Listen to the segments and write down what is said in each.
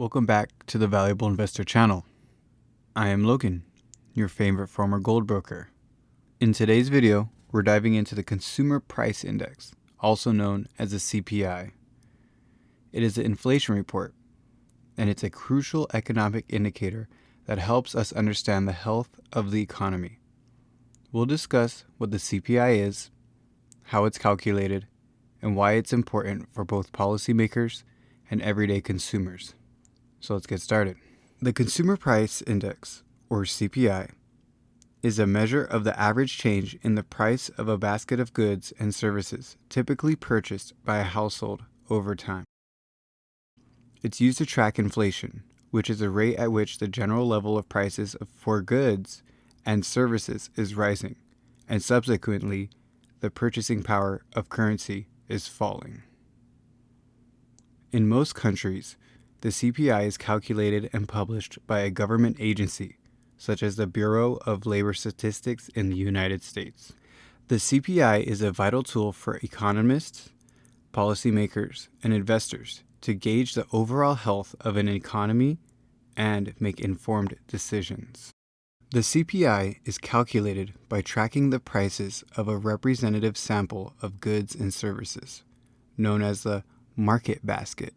Welcome back to the Valuable Investor channel. I am Logan, your favorite former gold broker. In today's video, we're diving into the Consumer Price Index, also known as the CPI. It is an inflation report, and it's a crucial economic indicator that helps us understand the health of the economy. We'll discuss what the CPI is, how it's calculated, and why it's important for both policymakers and everyday consumers. So let's get started. The Consumer Price Index, or CPI, is a measure of the average change in the price of a basket of goods and services typically purchased by a household over time. It's used to track inflation, which is the rate at which the general level of prices for goods and services is rising, and subsequently, the purchasing power of currency is falling. In most countries, the CPI is calculated and published by a government agency, such as the Bureau of Labor Statistics in the United States. The CPI is a vital tool for economists, policymakers, and investors to gauge the overall health of an economy and make informed decisions. The CPI is calculated by tracking the prices of a representative sample of goods and services, known as the market basket.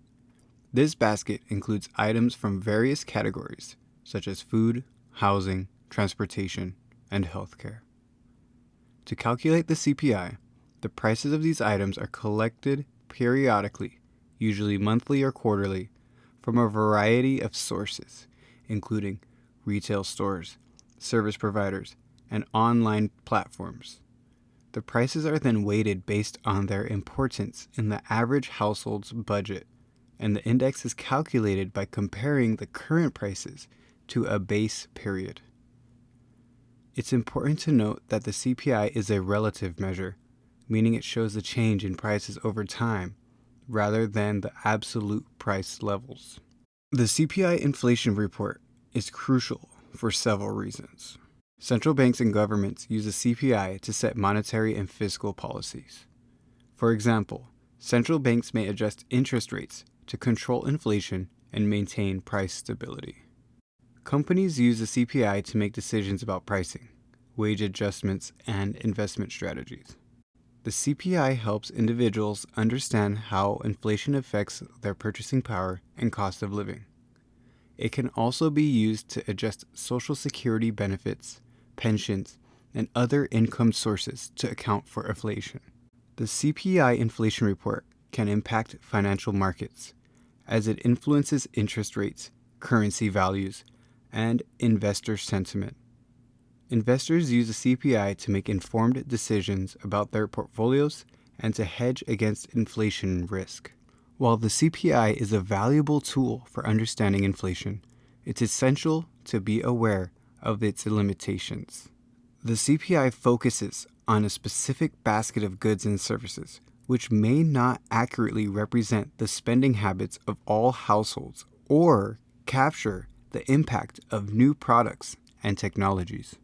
This basket includes items from various categories, such as food, housing, transportation, and healthcare. To calculate the CPI, the prices of these items are collected periodically, usually monthly or quarterly, from a variety of sources, including retail stores, service providers, and online platforms. The prices are then weighted based on their importance in the average household's budget, and the index is calculated by comparing the current prices to a base period. It's important to note that the CPI is a relative measure, meaning it shows the change in prices over time rather than the absolute price levels. The CPI inflation report is crucial for several reasons. Central banks and governments use the CPI to set monetary and fiscal policies. For example, central banks may adjust interest rates to control inflation and maintain price stability. Companies use the CPI to make decisions about pricing, wage adjustments, and investment strategies. The CPI helps individuals understand how inflation affects their purchasing power and cost of living. It can also be used to adjust Social Security benefits, pensions, and other income sources to account for inflation. The CPI inflation report can impact financial markets, as it influences interest rates, currency values, and investor sentiment. Investors use the CPI to make informed decisions about their portfolios and to hedge against inflation risk. While the CPI is a valuable tool for understanding inflation, it's essential to be aware of its limitations. The CPI focuses on a specific basket of goods and services, which may not accurately represent the spending habits of all households or capture the impact of new products and technologies.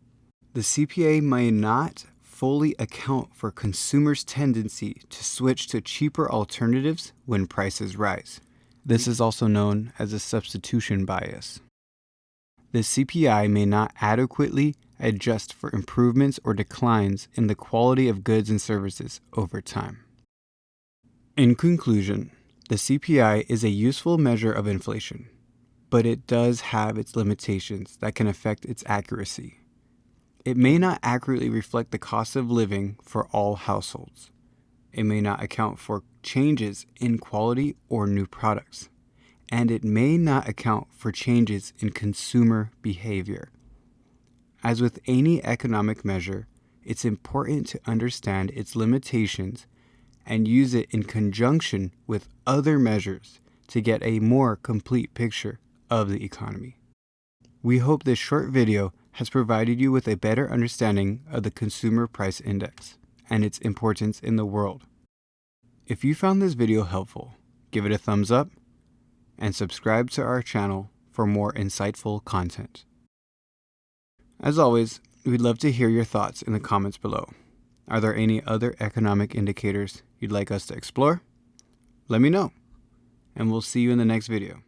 The CPI may not fully account for consumers' tendency to switch to cheaper alternatives when prices rise. This is also known as a substitution bias. The CPI may not adequately adjust for improvements or declines in the quality of goods and services over time. In conclusion, the CPI is a useful measure of inflation, but it does have its limitations that can affect its accuracy. It may not accurately reflect the cost of living for all households. It may not account for changes in quality or new products, and it may not account for changes in consumer behavior. As with any economic measure, it's important to understand its limitations and use it in conjunction with other measures to get a more complete picture of the economy. We hope this short video has provided you with a better understanding of the Consumer Price Index and its importance in the world. If you found this video helpful, give it a thumbs up and subscribe to our channel for more insightful content. As always, we'd love to hear your thoughts in the comments below. Are there any other economic indicators you'd like us to explore? Let me know, and we'll see you in the next video.